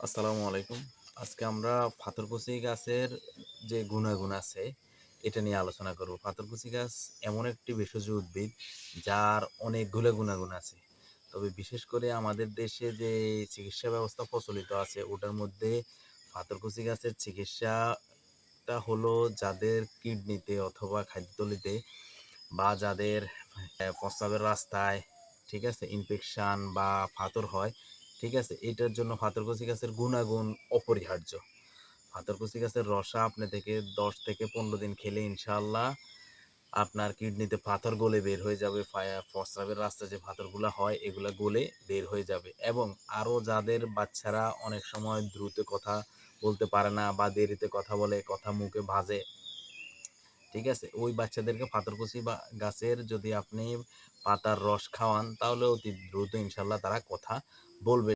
আসসালামু আলাইকুম। আজকে আমরা পাথরকুচি গাছের যে গুনাগুন আছে, এটা নিয়ে আলোচনা করব। পাথরকুচি গাছ এমন একটি ভেষজ উদ্ভিদ যার অনেকগুলো গুনাগুন আছে। তবে বিশেষ করে আমাদের দেশে যে চিকিৎসা ব্যবস্থা প্রচলিত আছে, ওটার মধ্যে পাথরকুচি গাছের চিকিৎসাটা হলো যাদের কিডনিতে অথবা খাদ্যথলিতে বা যাদের প্রস্রাবের রাস্তায়, ঠিক আছে, ইনফেকশন বা পাথর হয়, ঠিক আছে, এটার জন্য পাথরকুচি গাছের গুণাগুণ অপরিহার্য। পাথরকুচি গাছের রসা আপনি থেকে 10 থেকে 15 দিন খেলে ইনশাআল্লাহ আপনার কিডনিতে পাথর গলে বের হয়ে যাবে। প্রস্রাবের রাস্তায় যে পাথরগুলো হয় এগুলা গলে বের হয়ে যাবে। এবং আরও যাদের বাচ্চারা অনেক সময় দ্রুত কথা বলতে পারে না বা দেরিতে কথা বলে, কথা মুখে ভাজে, ঠিক আছে, ওই বাচ্চাদেরকে পাথরকুচি বা গাছের যদি আপনি পাতার রস খাওয়ান তাহলে অতি দ্রুত ইনশাল্লাহ তারা কথা বলবে।